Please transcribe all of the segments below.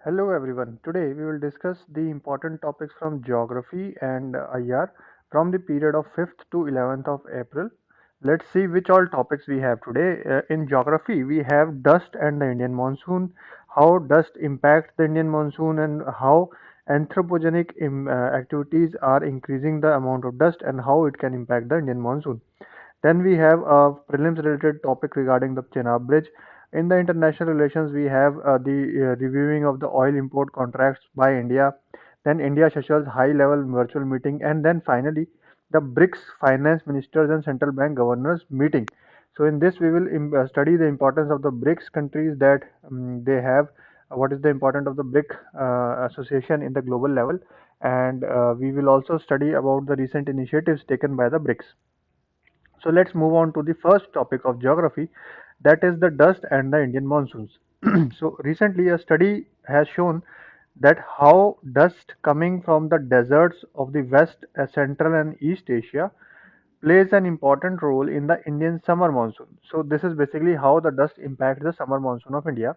Hello everyone. Today we will discuss the important topics from geography and IR from the period of 5th to 11th of April. Let's see which all topics we have today. In geography, we have dust and the Indian monsoon, how dust impacts the Indian monsoon, and how anthropogenic activities are increasing the amount of dust and how it can impact the Indian monsoon. Then we have a prelims related topic regarding the Chenab Bridge. In the international relations, we have the reviewing of the oil import contracts by India. Then India schedules high level virtual meeting. And then finally, the BRICS finance ministers and central bank governors meeting. So in this, we will study the importance of the BRICS countries that they have. What is the importance of the BRIC association in the global level? And we will also study about the recent initiatives taken by the BRICS. So let's move on to the first topic of geography, that is the dust and the Indian monsoons. So recently a study has shown that how dust coming from the deserts of the West, Central and East Asia plays an important role in the Indian summer monsoon. So this is basically how the dust impacts the summer monsoon of India.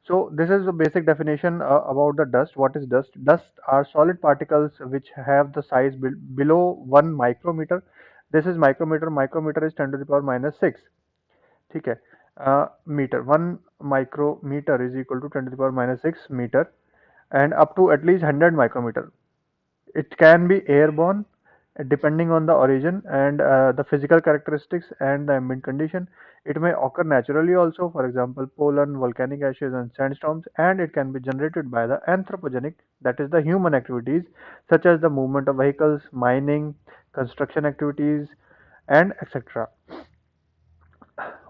So this is the basic definition about the dust. What is dust? Dust are solid particles which have the size below 1 micrometer. This is micrometer. Micrometer is 10 to the power minus 6. ठीक है. Meter. 1 micrometer is equal to 10 to the power minus 6 meter and up to at least 100 micrometer. It can be airborne depending on the origin and the physical characteristics and the ambient condition. It may occur naturally also, for example, pollen, volcanic ashes, and sandstorms, and it can be generated by the anthropogenic, that is, the human activities such as the movement of vehicles, mining, construction activities, and etc.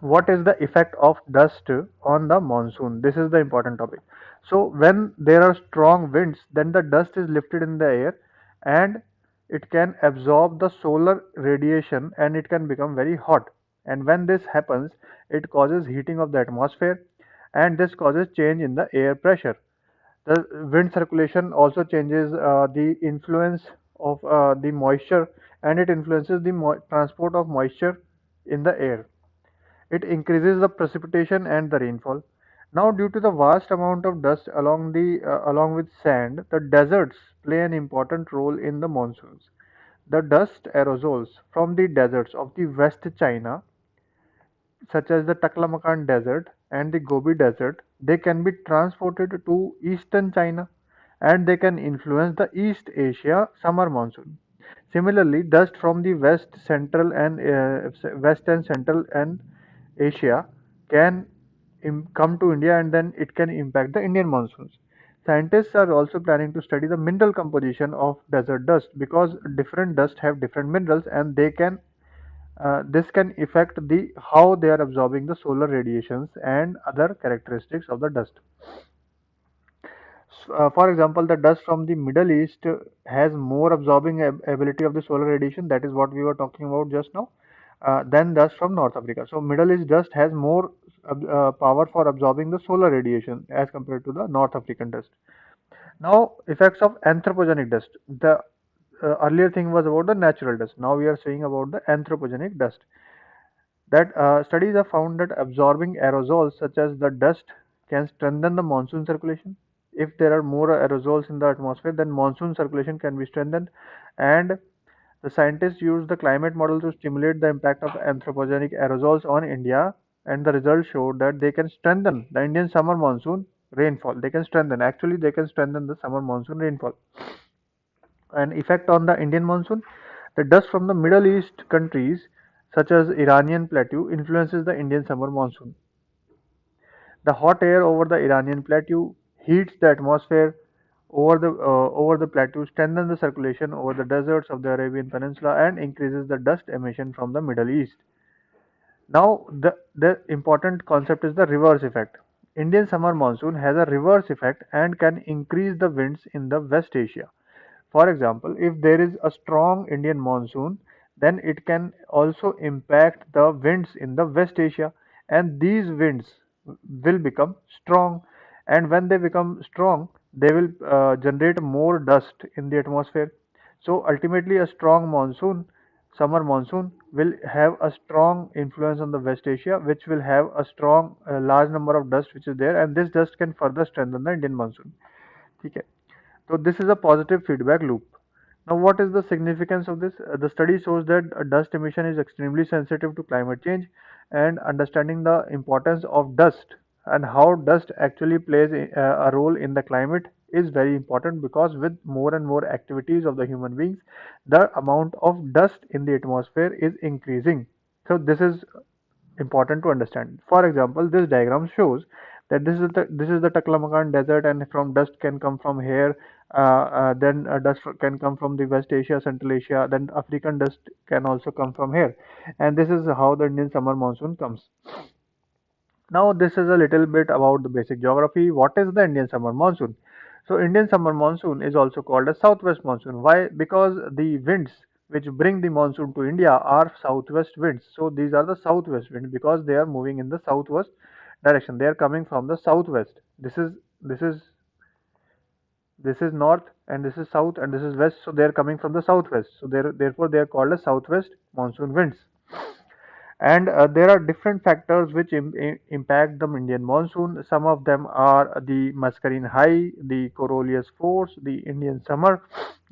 What is the effect of dust on the monsoon? This is the important topic. So when there are strong winds, then the dust is lifted in the air and it can absorb the solar radiation and it can become very hot. And when this happens, it causes heating of the atmosphere and this causes change in the air pressure. The wind circulation also changes the influence of the moisture, and it influences the transport of moisture in the air. It increases the precipitation and the rainfall. Now, due to the vast amount of dust along with sand, the deserts play an important role in the monsoons. The dust aerosols from the deserts of the West China, such as the Taklamakan Desert and the Gobi Desert, they can be transported to eastern China and they can influence the East Asia summer monsoon. Similarly, dust from the West and Central and Asia can come to India and then it can impact the Indian monsoons. Scientists are also planning to study the mineral composition of desert dust because different dust have different minerals and this can affect the how they are absorbing the solar radiations and other characteristics of the dust. For example, the dust from the Middle East has more absorbing ability of the solar radiation. That is what we were talking about just now. Than dust from North Africa. So Middle East dust has more power for absorbing the solar radiation as compared to the North African dust. Now, effects of anthropogenic dust. The earlier thing was about the natural dust. Now we are saying about the anthropogenic dust. That studies have found that absorbing aerosols such as the dust can strengthen the monsoon circulation. If there are more aerosols in the atmosphere, then monsoon circulation can be strengthened. And the scientists used the climate model to stimulate the impact of anthropogenic aerosols on India, and the results showed that they can strengthen the Indian summer monsoon rainfall. They can strengthen, actually, they can strengthen the summer monsoon rainfall. An effect on the Indian monsoon. The dust from the Middle East countries, such as Iranian plateau, influences the Indian summer monsoon. The hot air over the Iranian plateau heats the atmosphere over the plateau, strengthens the circulation over the deserts of the Arabian Peninsula, and increases the dust emission from the Middle East. Now, the important concept is the reverse effect. Indian summer monsoon has a reverse effect and can increase the winds in the West Asia. For example, if there is a strong Indian monsoon, then it can also impact the winds in the West Asia, and these winds will become strong. And when they become strong, they will generate more dust in the atmosphere. So ultimately, a strong monsoon summer monsoon will have a strong influence on the West Asia, which will have a strong large number of dust which is there, and this dust can further strengthen the Indian monsoon. ठीक है. So this is a positive feedback loop. Now, what is the significance of this? The study shows that dust emission is extremely sensitive to climate change, and understanding the importance of dust and how dust actually plays a role in the climate is very important, because with more and more activities of the human beings, the amount of dust in the atmosphere is increasing. So this is important to understand. For example, this diagram shows that this is the Taklamakan Desert, and from dust can come from here. Then dust can come from the West Asia, Central Asia. Then African dust can also come from here, and this is how the Indian summer monsoon comes. Now, this is a little bit about the basic geography. What is the Indian summer monsoon? So, Indian summer monsoon is also called a southwest monsoon. Why? Because the winds which bring the monsoon to India are southwest winds. So, these are the southwest winds because they are moving in the southwest direction. They are coming from the southwest. This is north, and this is south, and this is west. So, they are coming from the southwest. So, therefore, they are called as southwest monsoon winds. And there are different factors which impact the Indian monsoon. Some of them are the Mascarene high, the Coriolis force, the Indian summer,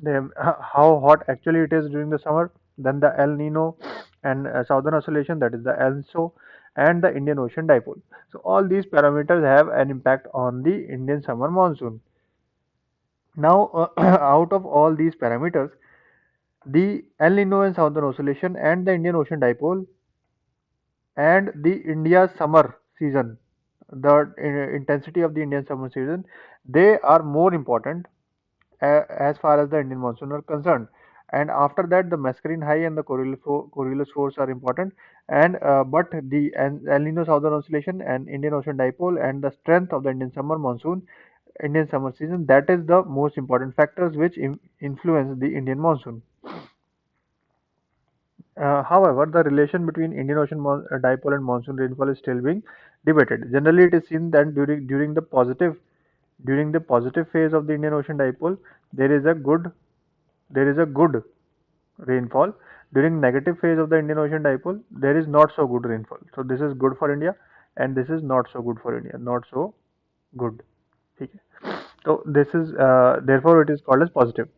how hot actually it is during the summer, then the El Nino and southern oscillation, that is the ELSO, and the Indian Ocean dipole. So all these parameters have an impact on the Indian summer monsoon. Now, out of all these parameters, the El Nino and southern oscillation and the Indian Ocean dipole and the India summer season, the intensity of the Indian summer season, they are more important as far as the Indian monsoon are concerned. And after that, the Mascarene high and the Coriolis force are important. And but the El Nino southern oscillation and Indian Ocean dipole and the strength of the Indian summer monsoon, Indian summer season, that is the most important factors which influence the Indian monsoon. However, the relation between Indian Ocean dipole and monsoon rainfall is still being debated. Generally, it is seen that during the positive phase of the Indian Ocean dipole, there is a good rainfall. During negative phase of the Indian Ocean dipole, there is not so good rainfall. So this is good for India, and this is not so good for India. Not so good. Okay. So this is therefore it is called as positive.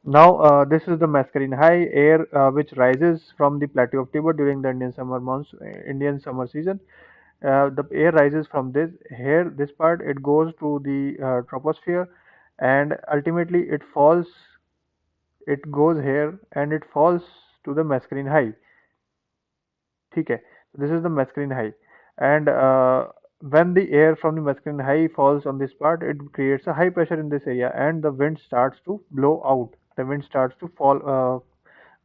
Now, this is the Mascarene high air which rises from the plateau of Tibet during the Indian summer season. The air rises from this part, it goes to the troposphere, and ultimately it goes here and it falls to the Mascarene high. Okay, this is the Mascarene high, and when the air from the Mascarene high falls on this part, it creates a high pressure in this area, and the wind starts to blow out. The wind starts to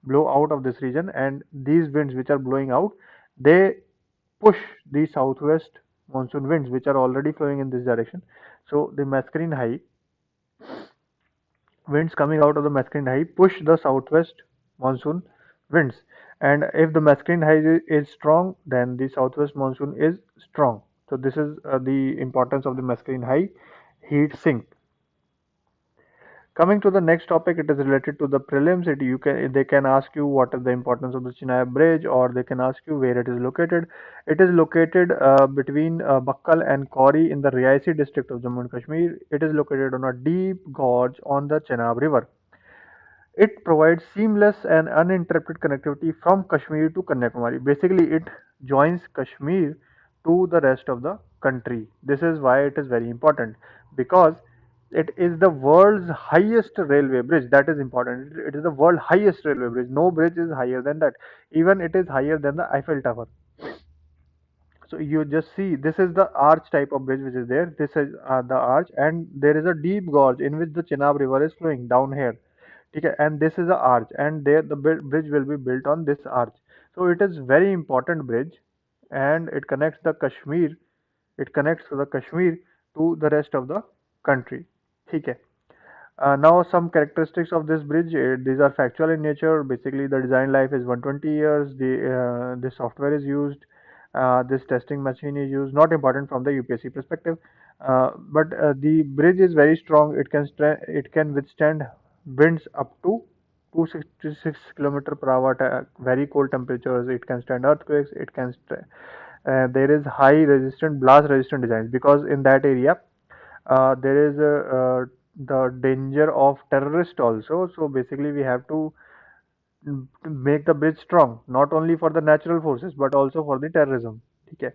blow out of this region, and these winds which are blowing out, they push the southwest monsoon winds which are already flowing in this direction. So the Mascarene high winds coming out of the Mascarene high push the southwest monsoon winds, and if the Mascarene high is strong, then the southwest monsoon is strong. So this is the importance of the Mascarene high heat sink. Coming to the next topic, it is related to the prelims. They can ask you what is the importance of the Chenab Bridge, or they can ask you where it is located. It is located between Bakkal and Kauri in the Riaisi district of Jammu and Kashmir. It is located on a deep gorge on the Chenab River. It provides seamless and uninterrupted connectivity from Kashmir to Kanyakumari. Basically, it joins Kashmir to the rest of the country. This is why it is very important, because it is the world's highest railway bridge. That is important. It is the world's highest railway bridge. No bridge is higher than that. Even it is higher than the Eiffel Tower. So you just see, this is the arch type of bridge which is there. This is the arch, and there is a deep gorge in which the Chenab River is flowing down here. Okay, and this is the arch, and there the bridge will be built on this arch. So it is very important bridge, and it connects the Kashmir. It connects the Kashmir to the rest of the country. Okay. Now some characteristics of this bridge. These are factual in nature. Basically, the design life is 120 years. The software is used. This testing machine is used. Not important from the UPSC perspective, but the bridge is very strong. It can withstand winds up to 266 kilometer per hour at very cold temperatures. It can stand earthquakes. It can there is high resistant blast resistant designs because in that area there is the danger of terrorist also. So basically we have to make the bridge strong, not only for the natural forces but also for the terrorism. Okay.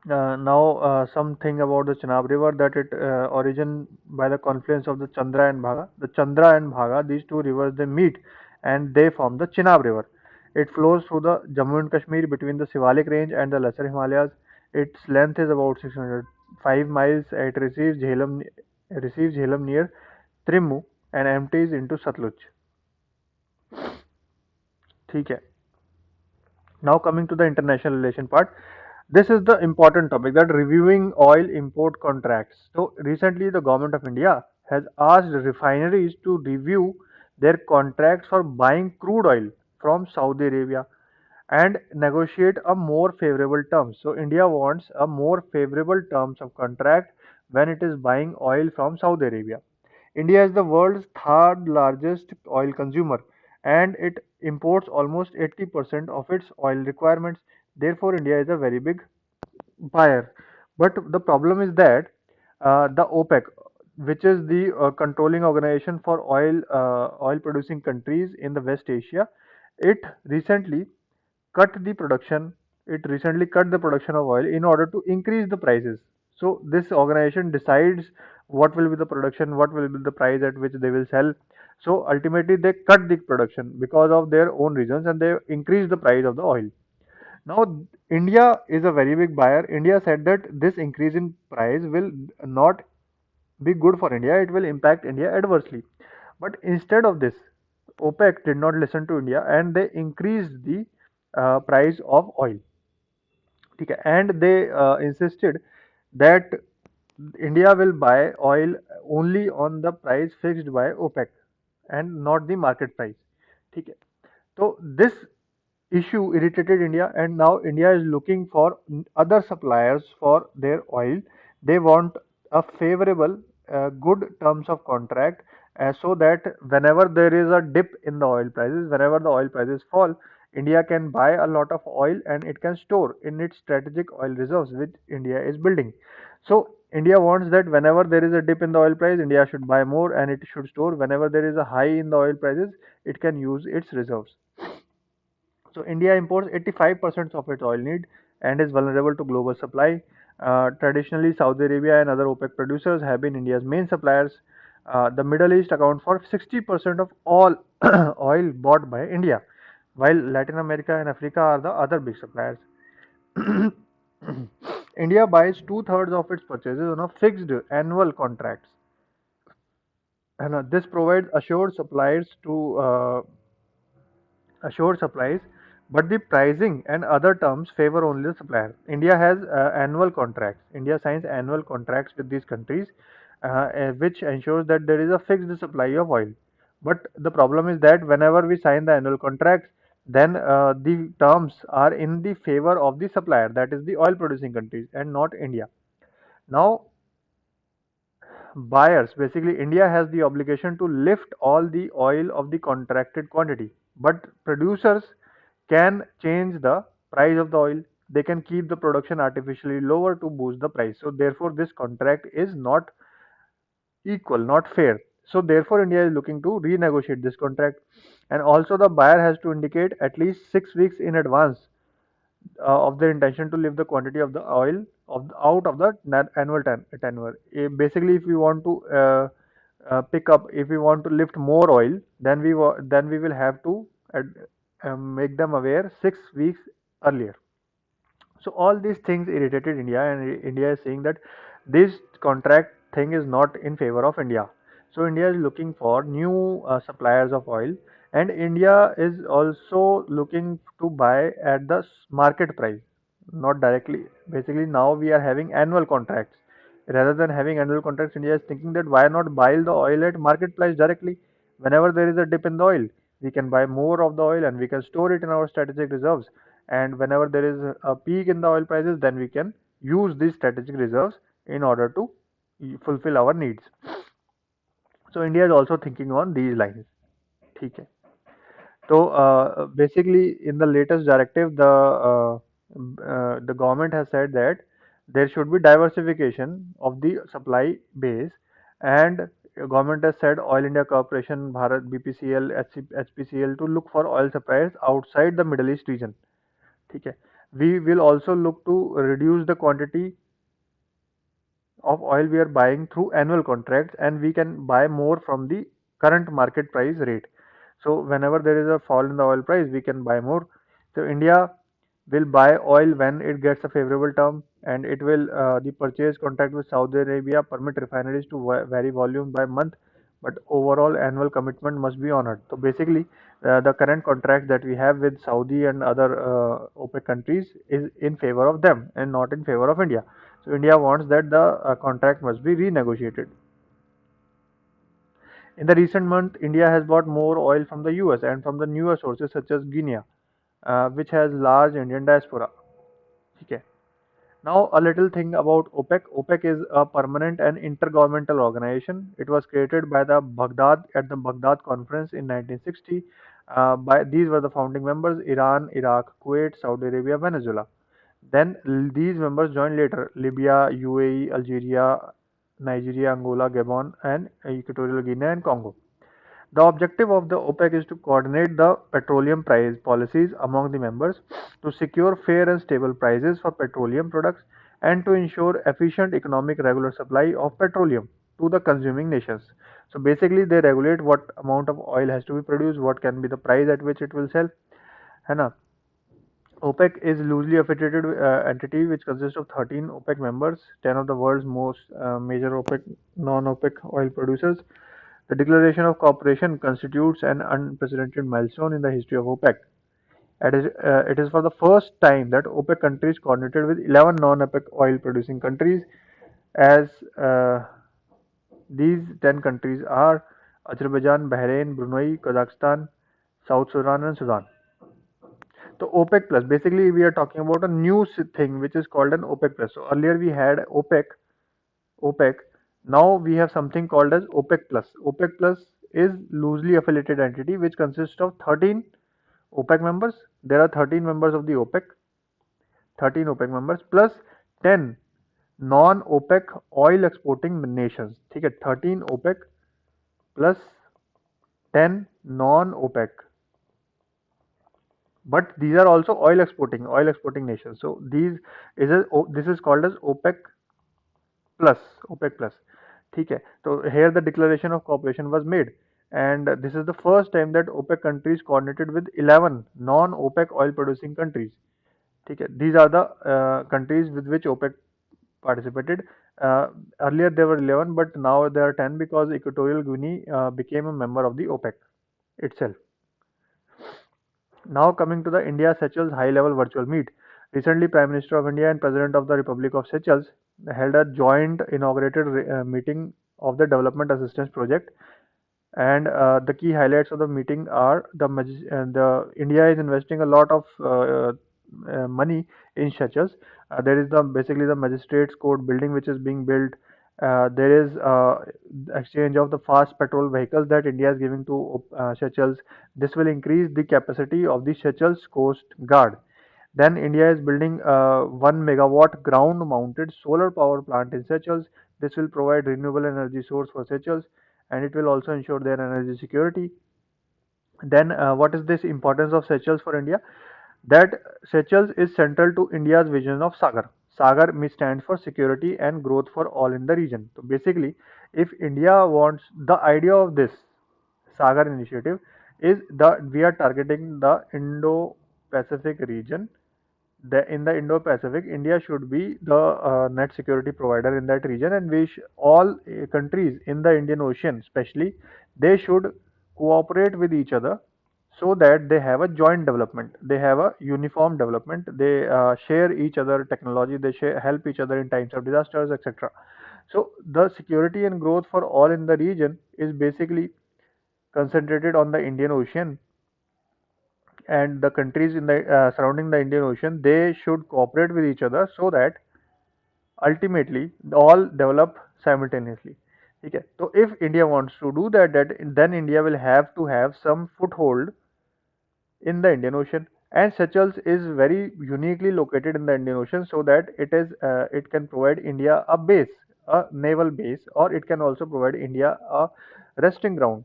Now, something about the Chenab River, that it origin by the confluence of the Chandra and Bhaga. The Chandra and Bhaga, these two rivers, they meet and they form the Chenab River. It flows through the Jammu and Kashmir between the Sivalik range and the Lesser Himalayas. Its length is about 605 miles. Receives Jhelum near Trimmu and empties into Satluj. ठीक है. Now coming to the international relation part, this is the important topic, that reviewing oil import contracts. So recently the government of India has asked refineries to review their contracts for buying crude oil from Saudi Arabia and negotiate a more favorable terms. So India wants a more favorable terms of contract when it is buying oil from Saudi Arabia. India is the world's third largest oil consumer and it imports almost 80% of its oil requirements. Therefore, India is a very big buyer. But the problem is that the OPEC, which is the controlling organization for oil producing countries in the West Asia, it recently cut the production cut the production of oil in order to increase the prices. So this organization decides what will be the production, what will be the price at which they will sell. So ultimately they cut the production because of their own reasons and they increase the price of the oil. Now India is a very big buyer. India said that this increase in price will not be good for India, it will impact India adversely. But instead of this, OPEC did not listen to India and they increased the price of oil. ठीक है. And they insisted that India will buy oil only on the price fixed by OPEC and not the market price. ठीक है. So this issue irritated India, and now India is looking for other suppliers for their oil. They want a favorable, good terms of contract, so that whenever there is a dip in the oil prices, whenever the oil prices fall, India can buy a lot of oil and it can store in its strategic oil reserves which India is building. So India wants that whenever there is a dip in the oil price, India should buy more and it should store. Whenever there is a high in the oil prices, it can use its reserves. So India imports 85% of its oil need and is vulnerable to global supply. Traditionally, Saudi Arabia and other OPEC producers have been India's main suppliers. The Middle East accounts for 60% of all oil bought by India, while Latin America and Africa are the other big suppliers. India buys two-thirds of its purchases on a fixed annual contracts, and this provides assured supplies, but the pricing and other terms favor only the supplier. India has annual contracts. India signs annual contracts with these countries, which ensures that there is a fixed supply of oil. But the problem is that whenever we sign the annual contracts, then the terms are in the favor of the supplier, that is the oil producing countries, and not India. Now, buyers, basically India has the obligation to lift all the oil of the contracted quantity, but producers can change the price of the oil. They can keep the production artificially lower to boost the price. So therefore this contract is not equal, not fair. So therefore India is looking to renegotiate this contract, and also the buyer has to indicate at least 6 weeks in advance of their intention to lift the quantity of the oil out of the annual tenure. Basically, if we want to if we want to lift more oil, then we will have to make them aware 6 weeks earlier. So all these things irritated India, and India is saying that this contract thing is not in favor of India. So India is looking for new suppliers of oil, and India is also looking to buy at the market price, not directly. Basically, now we are having annual contracts. Rather than having annual contracts, India is thinking that why not buy the oil at market price directly? Whenever there is a dip in the oil, we can buy more of the oil and we can store it in our strategic reserves. And whenever there is a peak in the oil prices, then we can use these strategic reserves in order to fulfill our needs. So India is also thinking on these lines. ठीक है। तो basically, in the latest directive, the government has said that there should be diversification of the supply base, and government has said Oil India Corporation, Bharat, BPCL, HPCL to look for oil suppliers outside the Middle East region. ठीक है. We will also look to reduce the quantity of oil we are buying through annual contracts, and we can buy more from the current market price rate. So whenever there is a fall in the oil price, we can buy more. So India will buy oil when it gets a favorable term, and it will the purchase contract with Saudi Arabia permit refineries to vary volume by month, but overall annual commitment must be honored. So basically, the current contract that we have with Saudi and other OPEC countries is in favor of them and not in favor of India. So India wants that the contract must be renegotiated. In the recent month, India has bought more oil from the US and from the newer sources such as Guinea, which has large Indian diaspora. Okay. Now, a little thing about OPEC. OPEC is a permanent and intergovernmental organization. It was created by the Baghdad at the Baghdad Conference in 1960. By these were the founding members: Iran, Iraq, Kuwait, Saudi Arabia, Venezuela. Then these members joined later: Libya, UAE, Algeria, Nigeria, Angola, Gabon, and Equatorial Guinea and Congo. The objective of the OPEC is to coordinate the petroleum price policies among the members, to secure fair and stable prices for petroleum products, and to ensure efficient economic regular supply of petroleum to the consuming nations. So basically, they regulate what amount of oil has to be produced, what can be the price at which it will sell. है ना? OPEC is loosely affiliated entity which consists of 13 OPEC members, 10 of the world's most major OPEC non-OPEC oil producers. The declaration of cooperation constitutes an unprecedented milestone in the history of OPEC. It is for the first time that OPEC countries coordinated with 11 non-OPEC oil producing countries, as these 10 countries are Azerbaijan, Bahrain, Brunei, Kazakhstan, South Sudan, and Sudan. So OPEC plus, basically we are talking about a new thing which is called an OPEC plus. So earlier we had OPEC. Now we have something called as OPEC plus. OPEC plus is loosely affiliated entity which consists of 13 OPEC members. There are 13 members of the OPEC, 13 OPEC members plus 10 non-OPEC oil exporting nations. ठीक है, 13 OPEC plus 10 non-OPEC, but these are also oil exporting nations. So this is called as plus OPEC plus. ठीक है, तो here the declaration of cooperation was made, and this is the first time that OPEC countries coordinated with 11 non-OPEC oil producing countries. ठीक है, these are the countries with which OPEC participated. Earlier there were 11, but now there are 10 because Equatorial Guinea became a member of the OPEC itself. Now coming to the India-Seychelles high-level virtual meet. Recently, Prime Minister of India and President of the Republic of Seychelles held a joint inaugurated meeting of the Development Assistance Project. And the key highlights of the meeting are the India is investing a lot of money in Seychelles. There is basically the magistrates court building which is being built. There is exchange of the fast patrol vehicles that India is giving to Seychelles. This will increase the capacity of the Seychelles Coast Guard. Then India is building a 1 megawatt ground mounted solar power plant in Seychelles. This will provide renewable energy source for Seychelles, and it will also ensure their energy security. Then what is this importance of Seychelles for India? That Seychelles is central to India's vision of Sagar. Sagar stands for security and growth for all in the region. So basically, if India wants, the idea of this Sagar initiative is that we are targeting the Indo-Pacific region. In the Indo-Pacific, India should be the net security provider in that region, and all countries in the Indian Ocean, especially, they should cooperate with each other so that they have a joint development, they have a uniform development, they share each other technology, they help each other in times of disasters, etc. So the security and growth for all in the region is basically concentrated on the Indian Ocean, and the countries in the surrounding the Indian Ocean, they should cooperate with each other so that ultimately all develop simultaneously. ठीक है, तो if India wants to do that, then India will have to have some foothold in the Indian Ocean. And Seychelles is very uniquely located in the Indian Ocean, so that it can provide India a base, a naval base, or it can also provide India a resting ground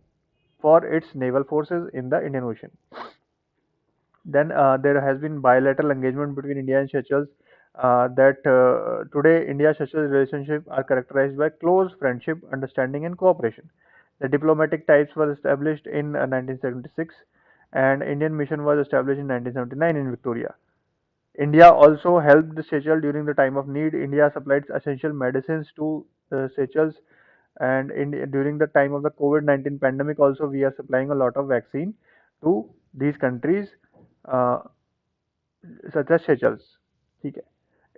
for its naval forces in the Indian Ocean. Then there has been bilateral engagement between India and Seychelles. That Today, India-Seychelles relationship are characterized by close friendship, understanding, and cooperation. The diplomatic ties were established in 1976, and Indian mission was established in 1979 in Victoria. India also helped the Seychelles during the time of need. India supplied essential medicines to Seychelles, and during the time of the COVID-19 pandemic, also we are supplying a lot of vaccine to these countries, uh, such as Seychelles. ठीक है.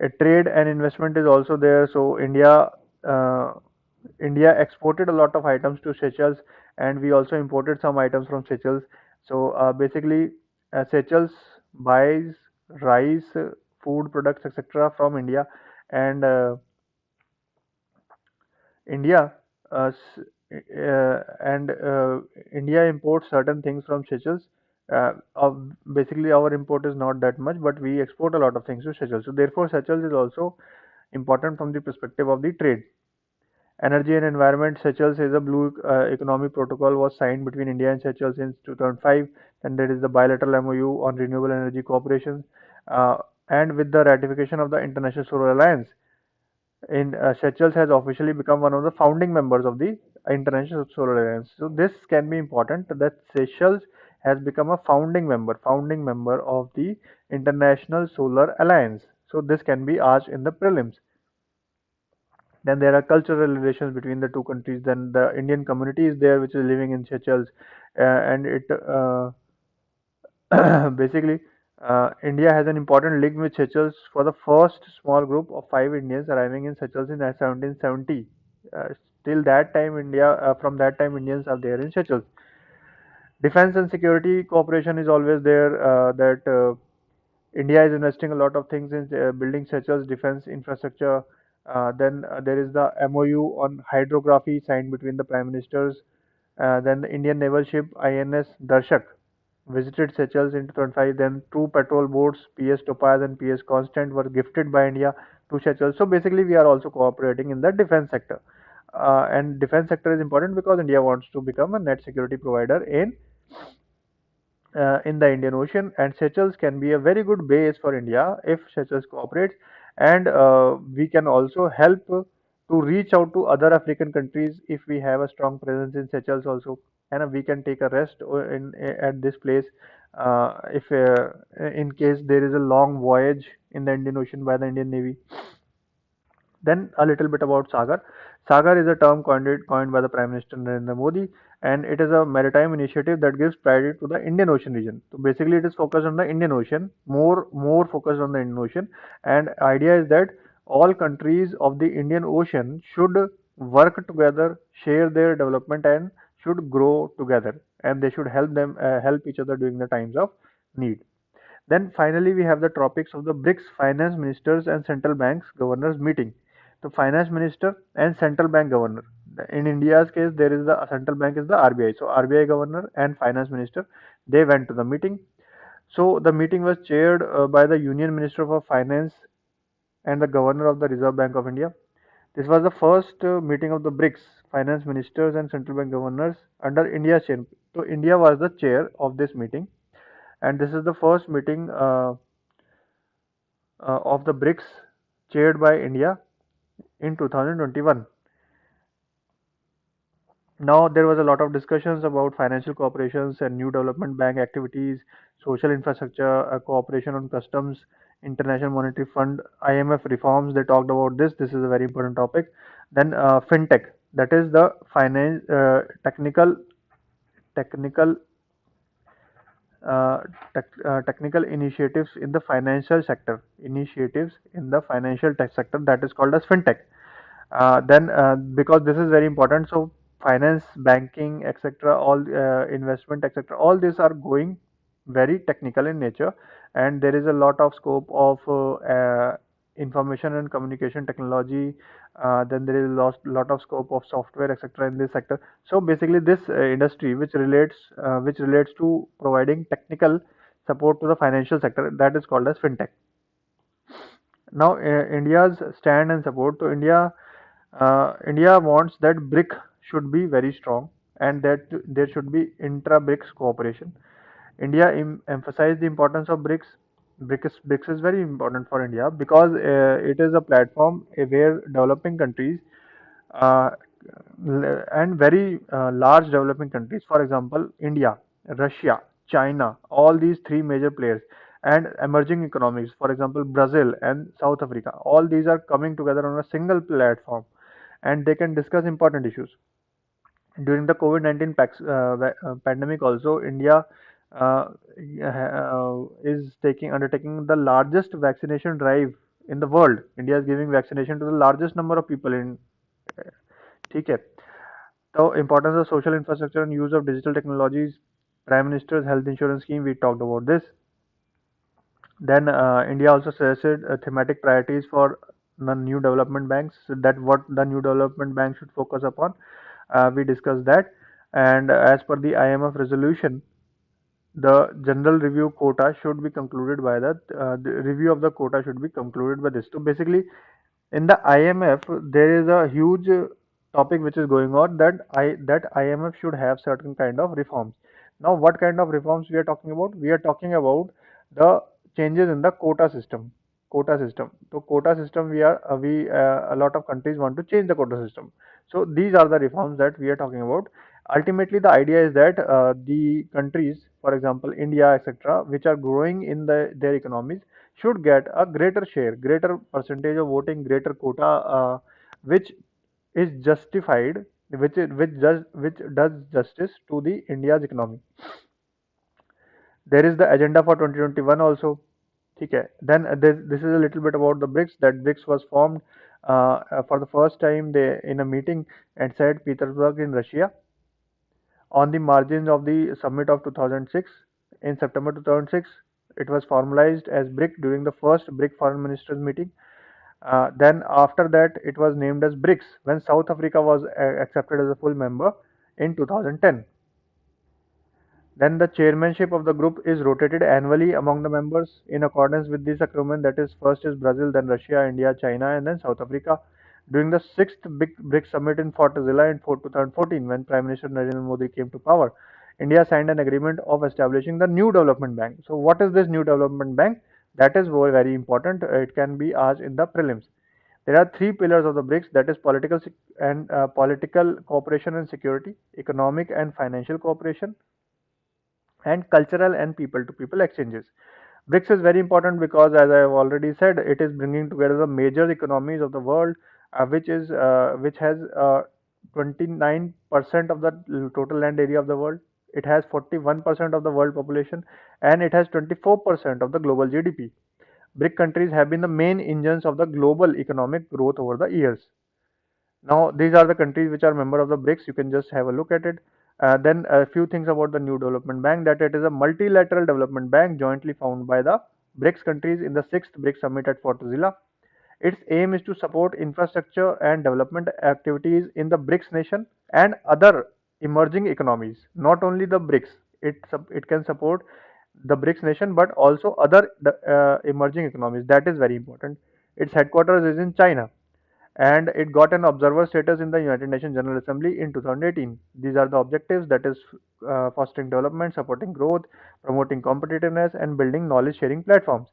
A trade and investment is also there. So uh, India exported a lot of items to Seychelles, and we also imported some items from Seychelles. So basically, Seychelles buys rice, food products, etc., from India, and India uh, s- and India imports certain things from Seychelles. Basically, our import is not that much, but we export a lot of things to Seychelles. So therefore, Seychelles is also important from the perspective of the trade. Energy and environment. Seychelles is a blue economy protocol was signed between India and Seychelles in 2005. Then there is the bilateral MOU on renewable energy cooperation, uh, and with the ratification of the International Solar Alliance, in Seychelles has officially become one of the founding members of the International Solar Alliance. So this can be important that Seychelles has become a founding member of the International Solar Alliance. So this can be asked in the prelims. Then there are cultural relations between the two countries. Then the Indian community is there, which is living in Seychelles, and it basically, India has an important link with Seychelles for the first small group of 5 Indians arriving in Seychelles in 1770. Uh, Till that time, from that time, Indians are there in Seychelles. Defense and security cooperation is always there. That India is investing a lot of things in building Seychelles defense infrastructure. Then there is the MOU on hydrography signed between the prime ministers. Then the Indian naval ship INS Darshak visited Seychelles in 2005. Then two patrol boats, PS Topaz and PS Constant, were gifted by India to Seychelles. So basically, we are also cooperating in the defense sector. And defense sector is important because India wants to become a net security provider in the Indian Ocean, and Seychelles can be a very good base for India if Seychelles cooperates, and we can also help to reach out to other African countries if we have a strong presence in Seychelles also, and we can take a rest at this place if in case there is a long voyage in the Indian Ocean by the Indian Navy. Then a little bit about Sagar. Sagar is a term coined by the Prime Minister Narendra Modi, and it is a maritime initiative that gives priority to the Indian Ocean region. So basically, it is focused on the Indian Ocean, more focused on the Indian Ocean, and idea is that all countries of the Indian Ocean should work together, share their development, and should grow together, and they should help each other during the times of need. Then finally, we have the topics of the BRICS finance ministers and central banks governors meeting. The finance minister and central bank governor. In India's case, there is the central bank is the RBI. So RBI governor and finance minister, they went to the meeting. So the meeting was chaired by the Union Minister for Finance and the Governor of the Reserve Bank of India. This was the first meeting of the BRICS finance ministers and central bank governors under India's chair. So India was the chair of this meeting, and this is the first meeting of the BRICS chaired by India in 2021. Now, there was a lot of discussions about financial cooperations and new development bank activities, social infrastructure, cooperation on customs, International Monetary Fund, IMF reforms. They talked about this. This is a very important topic. Then fintech, that is the finance technical uh, technical initiatives in the financial sector. Initiatives in the financial tech sector, that is called as fintech. Then because this is very important, so finance, banking, etc., all investment, etc., all these are going very technical in nature, and there is a lot of scope of information and communication technology. Then there is lot of scope of software, etc. in this sector. So basically, this industry which relates to providing technical support to the financial sector, that is called as fintech. Now, India's stand and support. So India wants that BRIC should be very strong and that there should be intra-BRICS cooperation. India emphasized the importance of BRICS. BRICS is very important for India because it is a platform where developing countries uh, and very large developing countries, for example, India, Russia, China, all these three major players, and emerging economies, for example, Brazil and South Africa, all these are coming together on a single platform and they can discuss important issues. During the COVID-19 pandemic, also, India is undertaking the largest vaccination drive in the world. India is giving vaccination to the largest number of people in. ठीक है. So, importance of social infrastructure and use of digital technologies. Prime Minister's health insurance scheme, we talked about this. Then India also suggested thematic priorities for the new development banks. So that what the new development bank should focus upon. We discussed that. And as per the IMF resolution, the general review quota should be concluded by the review of the quota should be concluded by this. So basically, in the IMF, there is a huge topic which is going on that IMF should have certain kind of reforms. Now, what kind of reforms we are talking about? We are talking about the changes in the quota system. Quota system. So, quota system, we a lot of countries want to change the quota system. So, these are the reforms that we are talking about. Ultimately, the idea is that the countries, for example, India, etc., which are growing in their economies, should get a greater share, greater percentage of voting, greater quota, which is justified, which does justice to the India's economy. There is the agenda for 2021 also. Okay. Then this is a little bit about the BRICS. That BRICS was formed for the first time they in a meeting at St. Petersburg in Russia on the margins of the summit of 2006. In September 2006, it was formalized as BRIC during the first BRIC foreign ministers meeting. Then after that, it was named as BRICS when South Africa was accepted as a full member in 2010. Then the chairmanship of the group is rotated annually among the members in accordance with this agreement. That is, first is Brazil, then Russia, India, China, and then South Africa. During the sixth big BRICS summit in Fortaleza in 2014, when Prime Minister Narendra Modi came to power, India signed an agreement of establishing the New Development Bank. So, what is this New Development Bank? That is very important. It can be asked in the prelims. There are three pillars of the BRICS, that is political cooperation and security, economic and financial cooperation, and cultural and people-to-people exchanges. BRICS is very important because, as I have already said, it is bringing together the major economies of the world, which has 29% of the total land area of the world. It has 41% of the world population, and it has 24% of the global GDP. BRIC countries have been the main engines of the global economic growth over the years. Now, these are the countries which are member of the BRICS. You can just have a look at it. Then a few things about the New Development Bank, that it is a multilateral development bank jointly founded by the BRICS countries in the sixth BRICS summit at Fortaleza. Its aim is to support infrastructure and development activities in the BRICS nation and other emerging economies. Not only the BRICS, it can support the BRICS nation, but also other emerging economies. That is very important. Its headquarters is in China and it got an observer status in the United Nations General Assembly in 2018. These are the objectives, that is fostering development, supporting growth, promoting competitiveness, and building knowledge sharing platforms.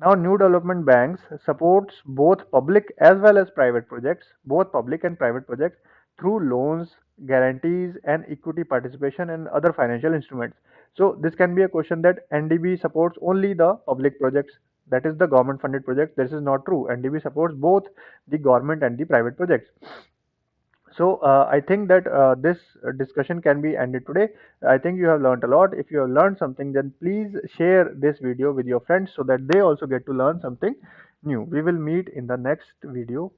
Now, new development banks supports both public as well as private projects, both public and private projects through loans, guarantees, and equity participation and other financial instruments. So, this can be a question that NDB supports only the public projects, that is the government funded projects. This is not true. NDB supports both the government and the private projects. So I think that this discussion can be ended today. I think you have learned a lot. If you have learned something, then please share this video with your friends so that they also get to learn something new. We will meet in the next video.